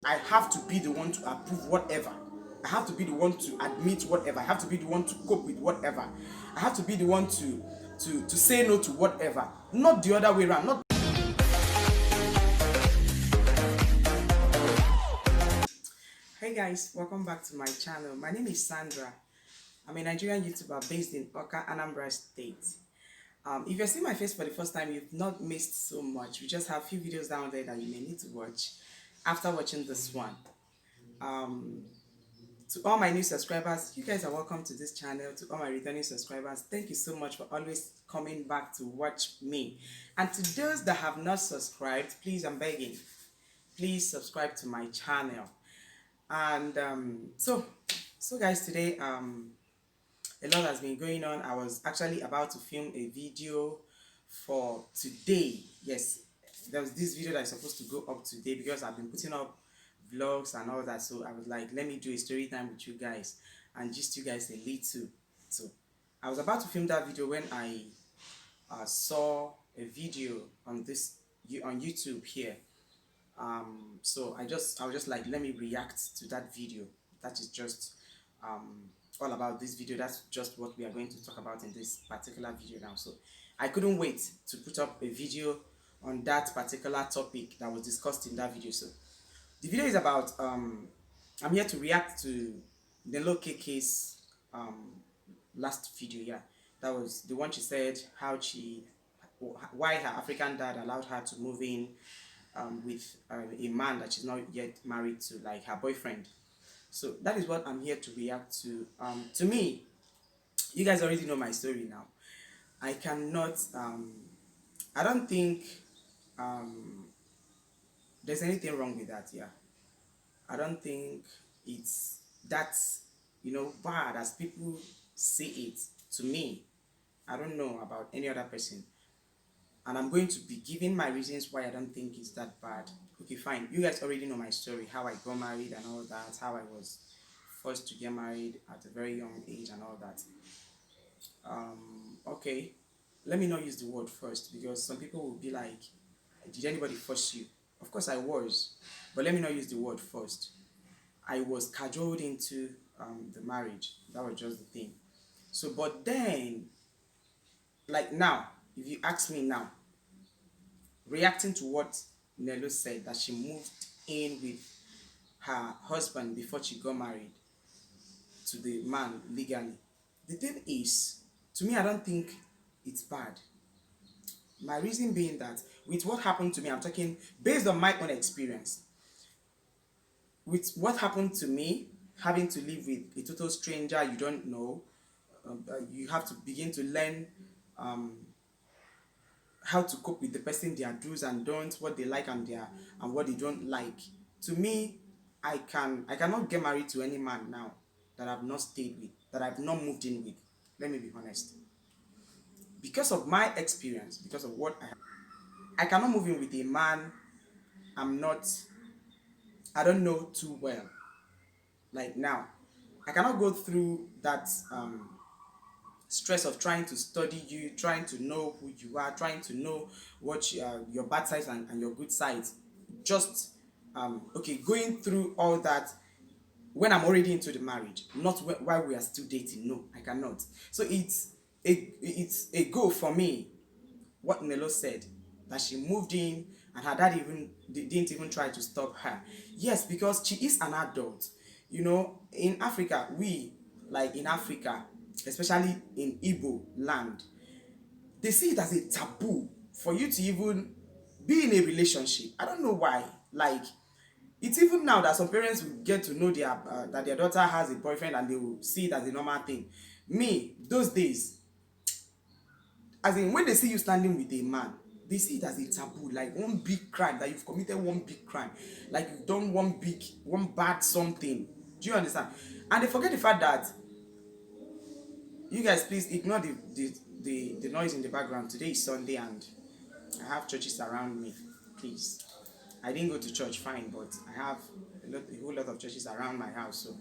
I have to be the one to approve whatever. I have to be the one to admit whatever. I have to be the one to cope with whatever. I have to be the one to say no to whatever. Not the other way around. Not. Hey guys, welcome back to my channel. My name is Sandra. I'm a Nigerian YouTuber based in Oka, Anambra State. If you're seeing my face for the first time, you've not missed so much. We just have a few videos down there that you may need to watch after watching this one. To all my new subscribers, you guys are welcome to this channel. To all my returning subscribers, thank you so much for always coming back to watch me. And to those that have not subscribed, please, I'm begging, please subscribe to my channel. And so guys, today a lot has been going on. I was actually about to film a video for today. Yes, there was this video that is supposed to go up today because I've been putting up vlogs and all that. So I was like, let me do a story time with you guys and just you guys a little. So I was about to film that video when I saw a video on YouTube here. So I was just like, let me react to that video. That is just all about this video. That's just what we are going to talk about in this particular video now. So I couldn't wait to put up a video on that particular topic that was discussed in that video. So the video is about I'm here to react to Nelo Okeke'S last video. Yeah, that was the one. She said why her African dad allowed her to move in with a man that she's not yet married to, like her boyfriend. So that is what I'm here to react to. To me, you guys already know my story now. I cannot, I don't think there's anything wrong with that, yeah. I don't think it's that, bad as people say it to me. I don't know about any other person. And I'm going to be giving my reasons why I don't think it's that bad. Okay, fine. You guys already know my story, how I got married and all that, how I was forced to get married at a very young age and all that. Okay, let me not use the word first because some people will be like, did anybody force you? Of course I was, but let me not use the word first. I was cajoled into the marriage. That was just the thing. So, but then, like now, if you ask me now, reacting to what Nelo said, that she moved in with her husband before she got married to the man legally. The thing is, to me, I don't think it's bad. My reason being that with what happened to me, I'm talking based on my own experience. With what happened to me, having to live with a total stranger you don't know, you have to begin to learn how to cope with the person, their do's and don'ts, what they like and what they don't like. To me, I cannot get married to any man now that I've not stayed with, that I've not moved in with. Let me be honest. Because of my experience, because of what I cannot move in with a man I don't know too well. Like now, I cannot go through that stress of trying to study you, trying to know who you are, trying to know what your bad sides and your good sides. Just okay, going through all that when I'm already into the marriage, not while we are still dating. No, I cannot. So it's a go for me. What Nelo said, that she moved in and her dad didn't even try to stop her. Yes, because she is an adult. In Africa, in Africa, especially in Igbo land, they see it as a taboo for you to even be in a relationship. I don't know why. Like, it's even now that some parents will get to know that their daughter has a boyfriend and they will see it as a normal thing. Me, those days, as in when they see you standing with a man, they see it as a taboo, like one big crime, that you've committed one big crime, like you've done one bad something. Do you understand? And they forget the fact that, you guys please ignore the noise in the background. Today is Sunday and I have churches around me. Please, I didn't go to church, fine, but I have a whole lot of churches around my house. So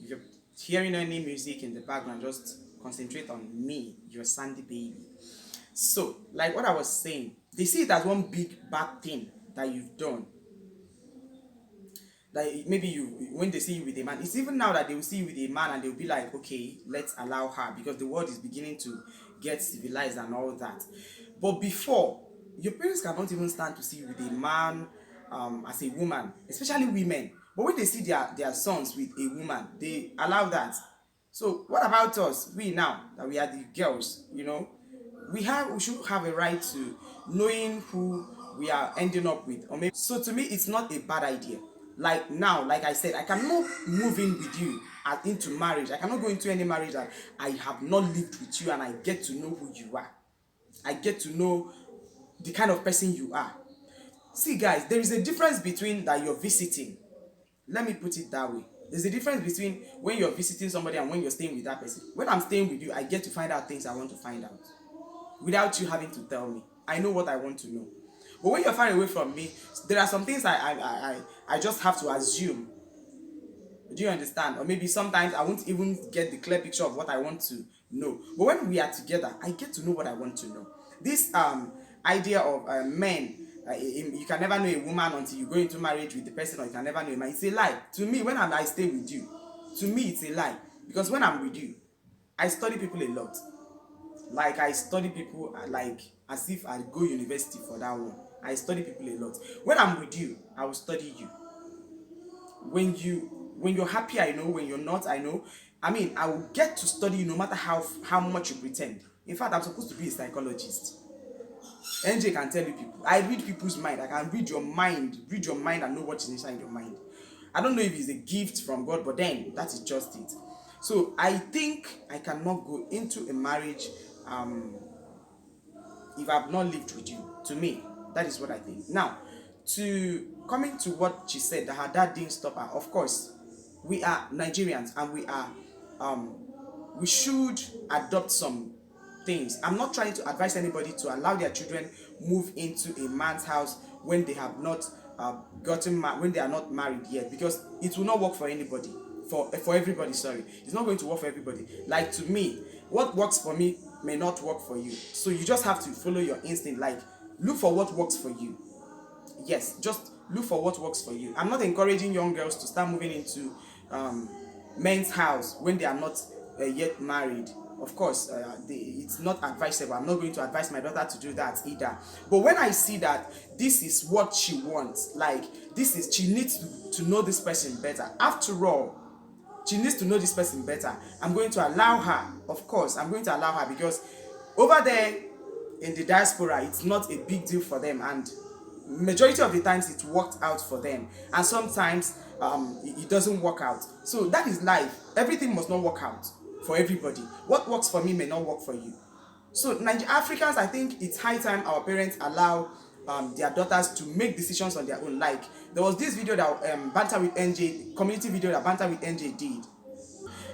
if you're hearing any music in the background, just concentrate on me, your Sandy baby. So, like what I was saying, they see it as one big bad thing that you've done. like maybe you, when they see you with a man, it's even now that they will see you with a man and they'll be like, okay, let's allow her, because the world is beginning to get civilized and all that. But before, your parents cannot even stand to see you with a man, as a woman, especially women. But when they see their sons with a woman, they allow that. So what about us? We now that we are the girls, we should have a right to knowing who we are ending up with. Or maybe, so to me, it's not a bad idea. Like now, like I said, I cannot move in with you into marriage. I cannot go into any marriage that I have not lived with you and I get to know who you are. I get to know the kind of person you are. See, guys, there is a difference between that you're visiting. Let me put it that way. There's a difference between when you're visiting somebody and when you're staying with that person. When I'm staying with you, I get to find out things I want to find out without you having to tell me. I know what I want to know. But when you're far away from me, there are some things I just have to assume. Do you understand? Or maybe sometimes I won't even get the clear picture of what I want to know. But when we are together, I get to know what I want to know. This idea of men, you can never know a woman until you go into marriage with the person, or you can never know a man. It's a lie. To me, when I stay with you, to me it's a lie. Because when I'm with you, I study people a lot. Like I study people like as if I go university for that one. I study people a lot. When I'm with you, I will study you. When you're happy, I know. When you're not, I know. I mean, I will get to study you no matter how much you pretend. In fact, I'm supposed to be a psychologist. NJ can tell you people. I read people's mind. I can read your mind and know what's inside your mind. I don't know if it's a gift from God, but then that is just it. So I think I cannot go into a marriage if I've not lived with you. To me, that is what I think. Now, to coming to what she said, that her dad didn't stop her. Of course, we are Nigerians and we should adopt some things. I'm not trying to advise anybody to allow their children move into a man's house when they have not when they are not married yet, because it will not work for anybody, for everybody. Sorry, it's not going to work for everybody. Like, to me, what works for me may not work for you, so you just have to follow your instinct. Like, look for what works for you. Yes, just look for what works for you. I'm not encouraging young girls to start moving into men's house when they are not yet married. Of course, it's not advisable. I'm not going to advise my daughter to do that either. But when I see that this is what she wants, like she needs to know this person better. After all, she needs to know this person better. I'm going to allow her. Of course, I'm going to allow her, because over there in the diaspora, it's not a big deal for them, and majority of the times it worked out for them, and sometimes it doesn't work out. So that is life. Everything must not work out for everybody. What works for me may not work for you. So Africans, I think it's high time our parents allow their daughters to make decisions on their own. Like, there was this video that Banter with NJ, community video that Banter with NJ did.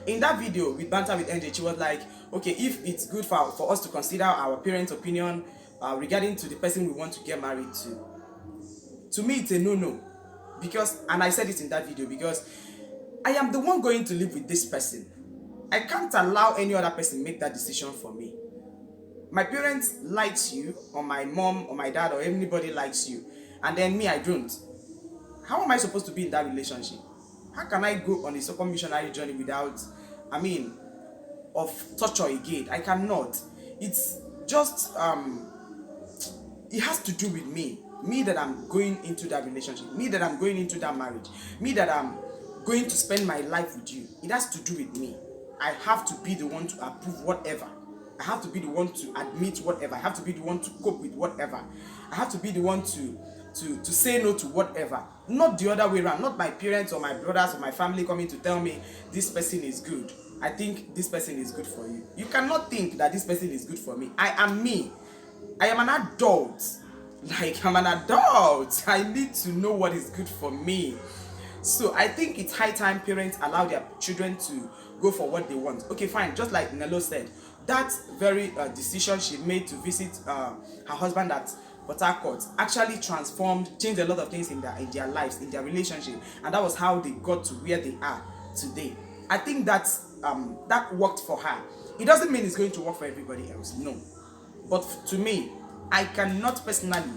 In that video with Banter with NJ, she was like, okay, if it's good for us to consider our parents' opinion regarding to the person we want to get married to me it's a no-no. Because, and I said it in that video, because I am the one going to live with this person. I can't allow any other person make that decision for me. My parents likes you, or my mom or my dad or anybody likes you, and then me, I don't. How am I supposed to be in that relationship? How can I go on a second missionary journey without, of torture again? I cannot. It's just it has to do with me that I'm going into that relationship, me that I'm going into that marriage, me that I'm going to spend my life with you. It has to do with me. I have to be the one to approve whatever. I have to be the one to admit whatever. I have to be the one to cope with whatever. I have to be the one to say no to whatever. Not the other way around. Not my parents or my brothers or my family coming to tell me this person is good. I think this person is good for you. You cannot think that this person is good for me. I am me. I am an adult. Like, I'm an adult. I need to know what is good for me. So I think it's high time parents allow their children to go for what they want. Okay, fine. Just like Nelo said, that very decision she made to visit her husband at Port Harcourt actually changed a lot of things in their lives, in their relationship, and that was how they got to where they are today. I think that worked for her. It doesn't mean it's going to work for everybody else, no. But to me, I cannot personally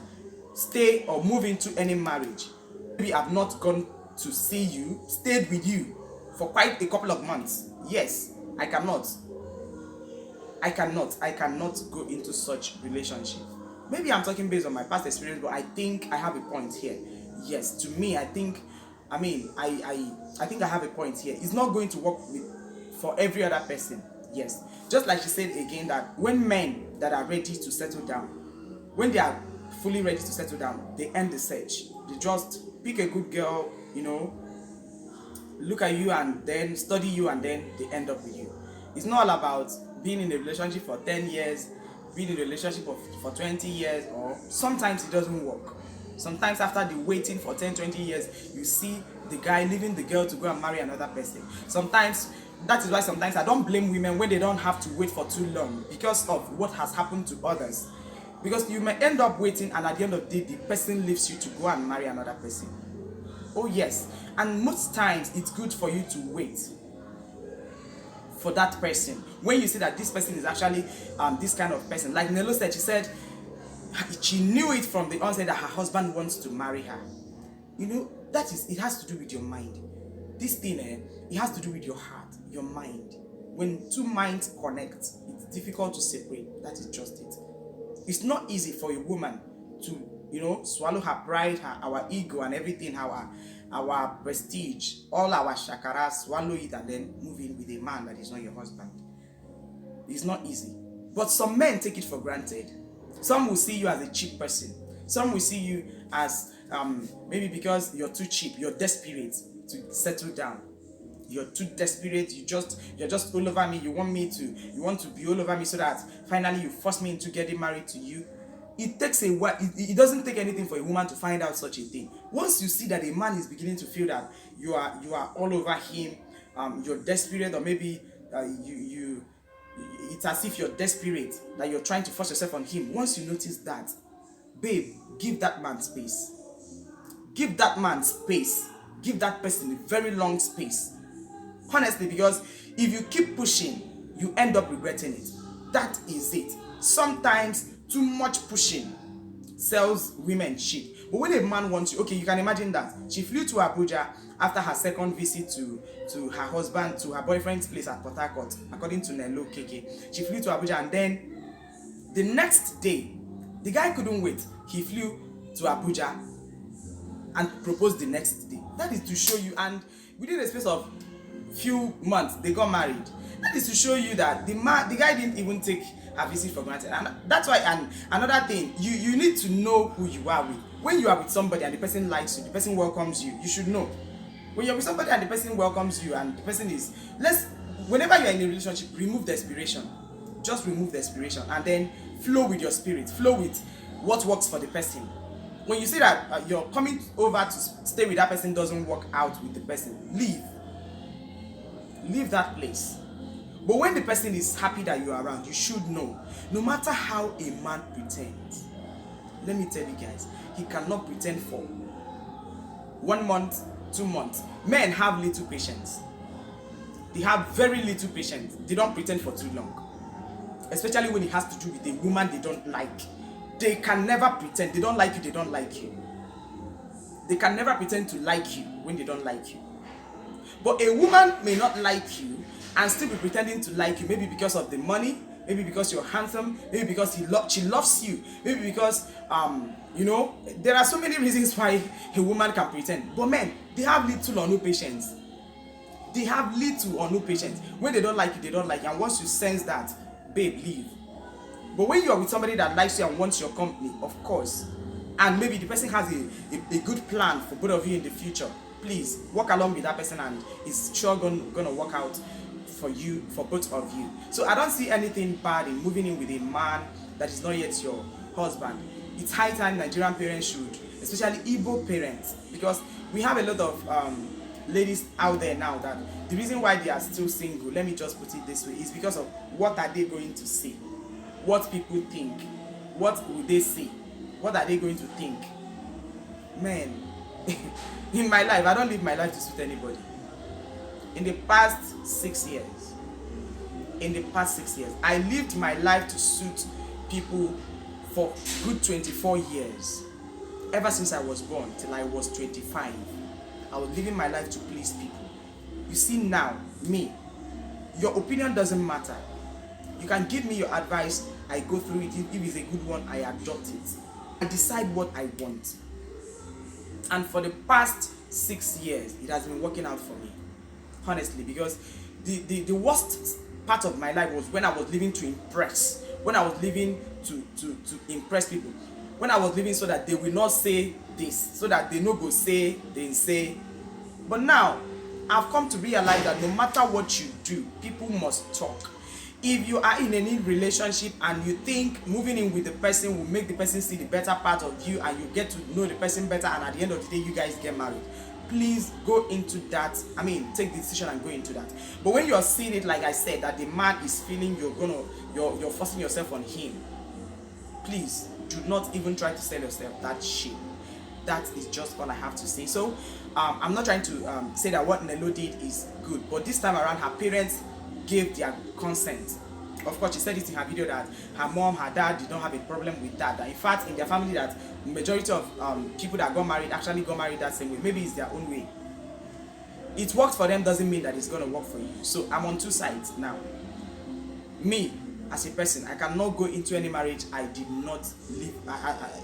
stay or move into any marriage. Maybe I've not gone to see you, stayed with you for quite a couple of months. Yes, I cannot go into such relationship. Maybe I'm talking based on my past experience, but I think I have a point here. Yes, to me, I think I have a point here. It's not going to work for every other person. Yes, just like she said again, that when men that are ready to settle down, when they are fully ready to settle down, they end the search. They just pick a good girl, look at you and then study you, and then they end up with you. It's not all about being in a relationship for 10 years, being in a relationship for 20 years, or sometimes it doesn't work. Sometimes after the waiting for 10, 20 years, you see the guy leaving the girl to go and marry another person. Sometimes, that is why sometimes I don't blame women when they don't have to wait for too long because of what has happened to others. Because you may end up waiting, and at the end of the day, the person leaves you to go and marry another person. Oh yes, and most times it's good for you to wait for that person when you see that this person is actually this kind of person. Like Nelo said, she said she knew it from the onset that her husband wants to marry her. That is, it has to do with your mind. This thing, it has to do with your heart, your mind. When two minds connect, it's difficult to separate. That is just it. It's not easy for a woman to, swallow her pride, our ego and everything, our prestige, all our shakara, swallow it and then move in with a man that is not your husband. It's not easy. But some men take it for granted. Some will see you as a cheap person. Some will see you as maybe because you're too cheap, you're desperate to settle down. You're too desperate, you're just all over me, you want to be all over me so that finally you force me into getting married to you. It takes a while. It doesn't take anything for a woman to find out such a thing. Once you see that a man is beginning to feel that you are all over him, you're desperate, or maybe it's as if you're desperate, that you're trying to force yourself on him. Once you notice that, babe, give that man space. Give that man space. Give that person a very long space. Honestly, because if you keep pushing, you end up regretting it. That is it. Sometimes too much pushing sells women cheap. But when a man wants you, okay, you can imagine that she flew to Abuja after her second visit to her husband, to her boyfriend's place at Port Harcourt, according to Nelo Okeke'S. She flew to Abuja, and then the next day, the guy couldn't wait. He flew to Abuja and proposed the next day. That is to show you, and within a space of few months, they got married. That is to show you that the guy didn't even take her visit for granted. And that's why, and another thing, you need to know who you are with. When you are with somebody and the person likes you, the person welcomes you, you should know. When you're with somebody and the person welcomes you and the person is, whenever you're in a relationship, remove desperation. Just remove desperation and then flow with your spirit. Flow with what works for the person. When you see that you're coming over to stay with that person doesn't work out with the person, leave. Leave that place. But when the person is happy that you're around, you should know. No matter how a man pretends, let me tell you guys, he cannot pretend for 1 month, 2 months. Men have little patience. They have very little patience. They don't pretend for too long. Especially when it has to do with a woman they don't like. They can never pretend. They don't like you, they don't like you. They can never pretend to like you when they don't like you. But a woman may not like you and still be pretending to like you, maybe because of the money, maybe because you're handsome, maybe because she loves you, maybe because there are so many reasons why a woman can pretend. But men, they have little or no patience. They have little or no patience. When they don't like you, they don't like you. And once you sense that, babe, leave. But when you are with somebody that likes you and wants your company, of course, and maybe the person has a good plan for both of you in the future, please walk along with that person and it's sure gonna work out for you, for both of you. So I don't see anything bad in moving in with a man that is not yet your husband. It's high time Nigerian parents should, especially Igbo parents, because we have a lot of ladies out there now that the reason why they are still single, let me just put it this way, is because of what are they going to say, what people think, what will they say, what are they going to think. Man, in my life, I don't live my life to suit anybody. In the past 6 years, I lived my life to suit people for good 24 years. Ever since I was born till I was 25, I was living my life to please people. You see now, me, your opinion doesn't matter. You can give me your advice, I go through it. If it's a good one, I adopt it. I decide what I want. And for the past 6 years, it has been working out for me, honestly, because the worst part of my life was when I was living to impress, when I was living to impress people, when I was living so that they will not say this, so that they no go say, they say. But now, I've come to realize that no matter what you do, people must talk. If you are in any relationship and you think moving in with the person will make the person see the better part of you and you get to know the person better, and at the end of the day you guys get married, please go into that. Take the decision and go into that. But when you are seeing it, like I said, that the man is feeling you're forcing yourself on him, please do not even try to sell yourself that shit. That is just all I have to say. So I'm not trying to say that what Nelo did is good, but this time around her parents gave their consent. Of course, she said it in her video that her mom, her dad did not have a problem with that. That in fact, in their family, that the majority of people that got married actually got married that same way. Maybe it's their own way. It worked for them doesn't mean that it's gonna work for you. So I'm on two sides now. Me, as a person, I cannot go into any marriage I did not live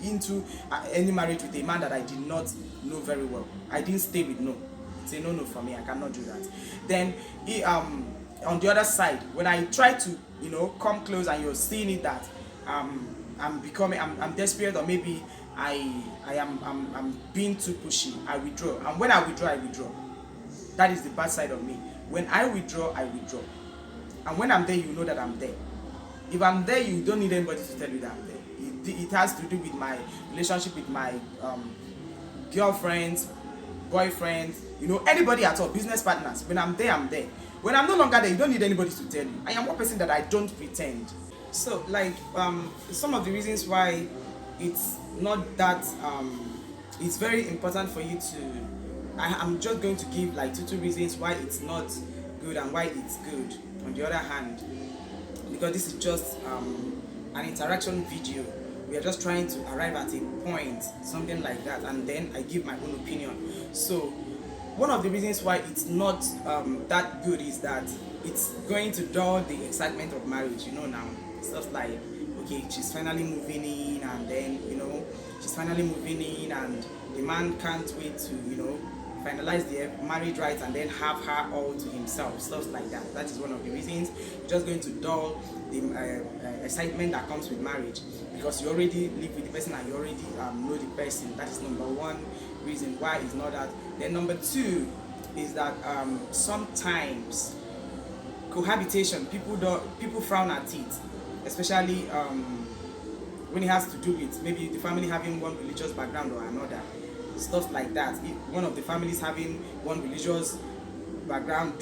into any marriage with a man that I did not know very well. I didn't stay with no. It's a no for me. I cannot do that. Then on the other side, when I try to come close and you're seeing it that I'm desperate, or maybe I'm being too pushy, I withdraw. And when I withdraw, that is the bad side of me. When I withdraw, and when I'm there, you know that I'm there. If I'm there, you don't need anybody to tell you that I'm there. It has to do with my relationship with my girlfriends, boyfriends, anybody at all, business partners. When I'm there, I'm there. When I'm no longer there, you don't need anybody to tell you. I am one person that I don't pretend. So, some of the reasons why it's not that, it's very important for you to, I'm just going to give two reasons why it's not good and why it's good. On the other hand, because this is just an interaction video, we are just trying to arrive at a point, something like that, and then I give my own opinion. So one of the reasons why it's not that good is that it's going to dull the excitement of marriage. Now stuff like, okay, she's finally moving in, and then she's finally moving in, and the man can't wait to finalize the marriage rights and then have her all to himself, stuff like that. That is one of the reasons. It's just going to dull the excitement that comes with marriage, because you already live with the person and you already know the person. That is number one reason why it's not that. Then number two is that sometimes cohabitation, people frown at it, especially when it has to do with maybe the family having one religious background or another, stuff like that. If one of the families having one religious background,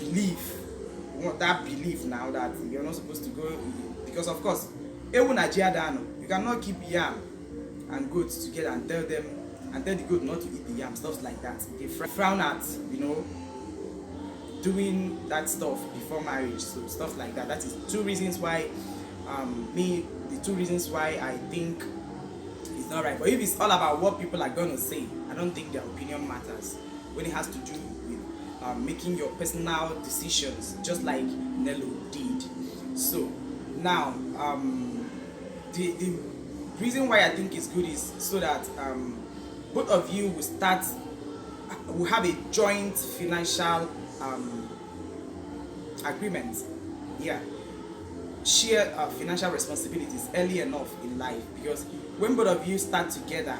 that belief now that you're not supposed to go, because of course, you cannot keep yam and goats together and tell the goat not to eat the yam, stuff like that. They frown at doing that stuff before marriage, so stuff like that. That is two reasons why the two reasons why I think it's not right. But if it's all about what people are gonna say, I don't think their opinion matters when it has to do with making your personal decisions, just like Nelo did. So now the reason why I think it's good is so that both of you will have a joint financial agreement. Share financial responsibilities early enough in life, because when both of you start together,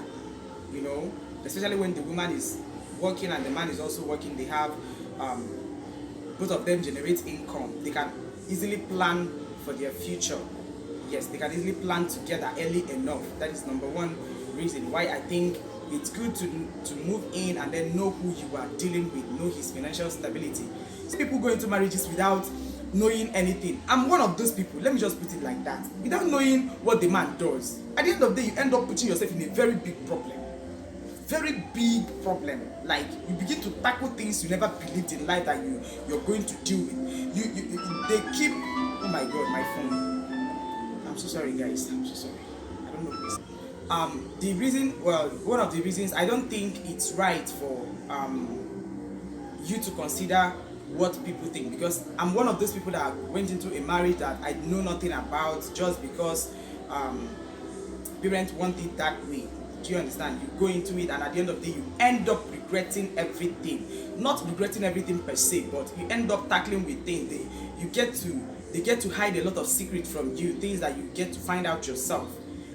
especially when the woman is working and the man is also working, they have both of them generate income. They can easily plan for their future. Yes, they can easily plan together early enough. That is number one reason why I think it's good to move in and then know who you are dealing with, know his financial stability. Some people go into marriages without knowing anything. I'm one of those people, let me just put it like that. Without knowing what the man does, at the end of the day, you end up putting yourself in a very big problem. Very big problem. Like, you begin to tackle things you never believed in life that you're going to deal with. They keep, oh my god, my phone. I'm so sorry guys, I'm so sorry. I don't know this. One of the reasons I don't think it's right for you to consider what people think, because I'm one of those people that went into a marriage that I know nothing about just because parents want it that way. Do you understand? You go into it and at the end of the day you end up regretting everything. Not regretting everything per se, but you end up tackling with things. They get to hide a lot of secrets from you, things that you get to find out yourself.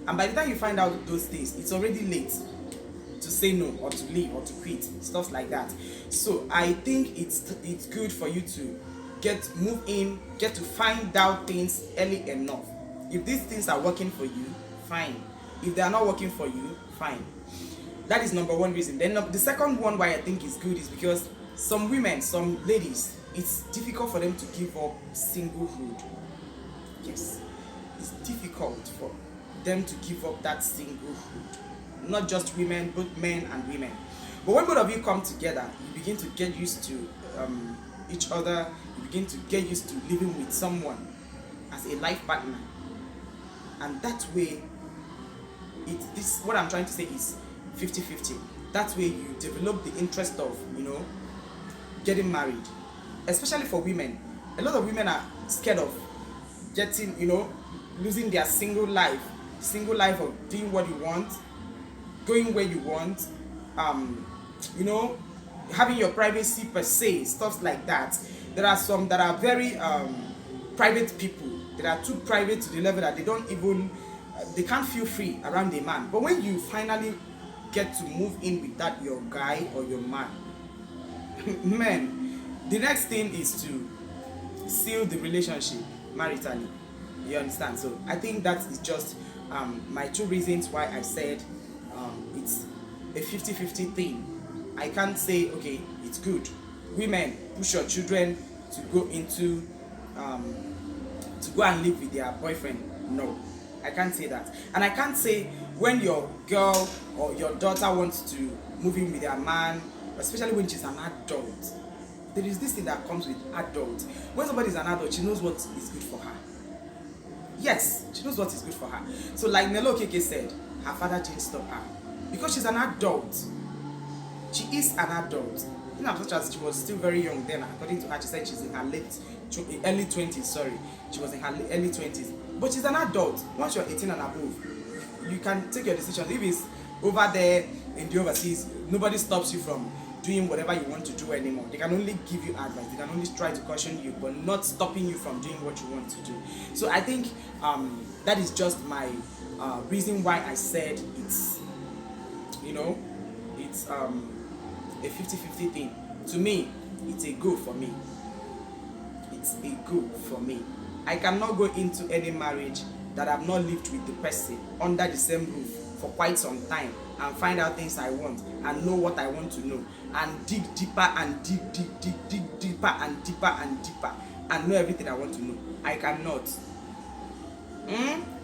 And by the time you find out those things, it's already late to say no or to leave or to quit, stuff like that. So I think it's good for you to move in, get to find out things early enough. If these things are working for you, fine. If they are not working for you, fine. That is number one reason. Then the second one why I think is good is because some women, some ladies, it's difficult for them to give up singlehood. Yes, it's difficult for them to give up that singlehood. Not just women, both men and women. But when both of you come together, you begin to get used to each other. You begin to get used to living with someone as a life partner, and that way, what I'm trying to say is 50-50. That way, you develop the interest of getting married, especially for women. A lot of women are scared of getting losing their single life of doing what you want, going where you want, having your privacy per se, stuff like that. There are some that are very private people. They are too private to the level that they can't feel free around a man. But when you finally get to move in with that your guy or your man, man, the next thing is to seal the relationship maritally. You understand? So I think that is just my two reasons why I said it's a 50-50 thing. I can't say okay, it's good. Women, push your children to go into to go and live with their boyfriend. No, I can't say that. And I can't say when your girl or your daughter wants to move in with their man, especially when she's an adult. There is this thing that comes with adult. When somebody is an adult, she knows what is good for her. Yes, she knows what is good for her. So like Nelo Okeke'S said, her father didn't stop her because she's an adult. She is an adult. In as much as she was still very young then, according to her, she said she's in her early 20s. Sorry, she was in her early 20s. But she's an adult. Once you're 18 and above, you can take your decisions. If it's over there in the overseas, nobody stops you from doing whatever you want to do anymore. They can only give you advice. They can only try to caution you, but not stopping you from doing what you want to do. So I think that is just my reason why I said it's a 50-50 thing. To me, it's a go for me. It's a go for me. I cannot go into any marriage that I've not lived with the person under the same roof for quite some time and find out things I want and know what I want to know and dig deeper and dig deeper and deeper and deeper and know everything I want to know. I cannot.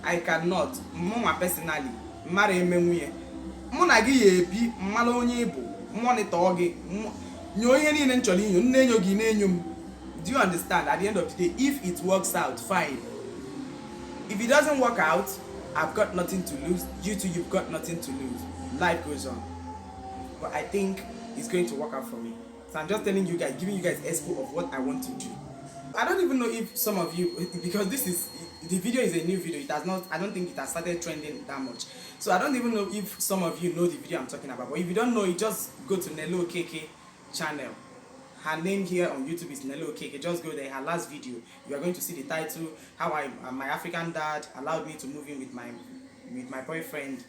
I cannot. Mama personally, marry me. Mona gi yebi mmalo onye ibu monitor gi nyo ihe niile nchọrọ inyo nne enyo gi na-enyo m. Do you understand? At the end of the day, if it works out, fine. If it doesn't work out, I've got nothing to lose. You too, you've got nothing to lose. Life goes on. But I think it's going to work out for me. So I'm just telling you guys, giving you guys expo of what I want to do. I don't even know if some of you, because the video is a new video, I don't think it has started trending that much. So I don't even know if some of you know the video I'm talking about. But if you don't know it, just go to Nelo Okeke'S channel. Her name here on YouTube is Nelo Okeke'S. Just go there. Her last video, you are going to see the title, how my African dad allowed me to move in with my boyfriend,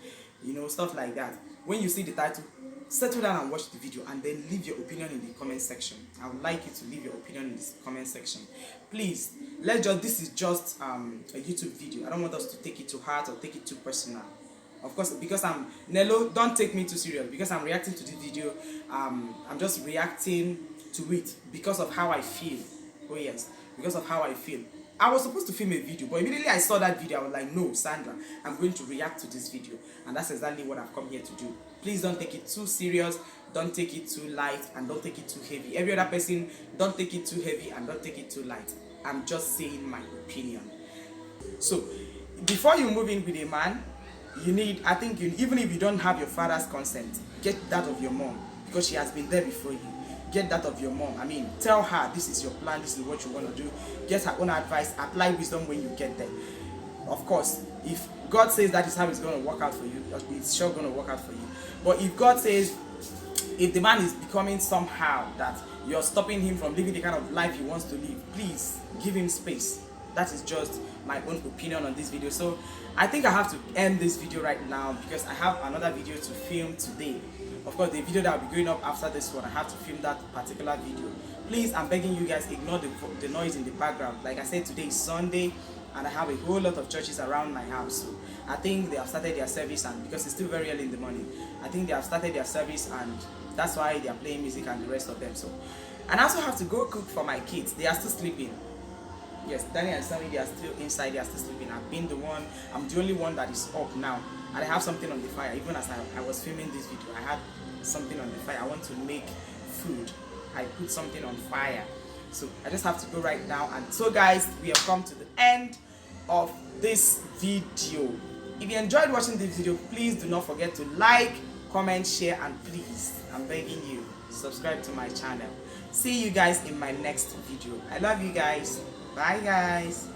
stuff like that. When you see the title, settle down and watch the video and then leave your opinion in the comment section. I would like you to leave your opinion in this comment section. Please, this is just a YouTube video. I don't want us to take it to heart or take it too personal. Of course, because I'm Nelo, don't take me too serious. Because I'm reacting to this video, I'm just reacting to it because of how I feel. Oh yes, because of how I feel. I was supposed to film a video, but immediately I saw that video, I was like, no, Sandra, I'm going to react to this video. And that's exactly what I've come here to do. Please don't take it too serious, don't take it too light, and don't take it too heavy. Every other person, don't take it too heavy and don't take it too light. I'm just saying my opinion. So, before you move in with a man, you need, even if you don't have your father's consent, get that of your mom, because she has been there before you. get that of your mom. I mean, tell her this is your plan, this is what you want to do. Get her own advice, apply wisdom when you get there. Of course, if God says that is how it's going to work out for you, it's sure going to work out for you. But if God says, if the man is becoming somehow that you're stopping him from living the kind of life he wants to live, please give him space. That is just my own opinion on this video. So I think I have to end this video right now because I have another video to film today. Of course, the video that will be going up after this one, I have to film that particular video. Please, I'm begging you guys, ignore the noise in the background. Like I said, today is Sunday and I have a whole lot of churches around my house. So I think they have started their service, and because it's still very early in the morning, I think they have started their service, and that's why they are playing music and the rest of them. So, and I also have to go cook for my kids. They are still sleeping. Yes, Danny and Sammy, they are still inside, they are still sleeping. I'm the only one that is up now. And I have something on the fire. Even as I was filming this video, I had something on the fire. I want to make food. I put something on fire. So I just have to go right now. And so guys, we have come to the end of this video. If you enjoyed watching this video, please do not forget to like, comment, share, and please, I'm begging you, subscribe to my channel. See you guys in my next video. I love you guys. Bye guys.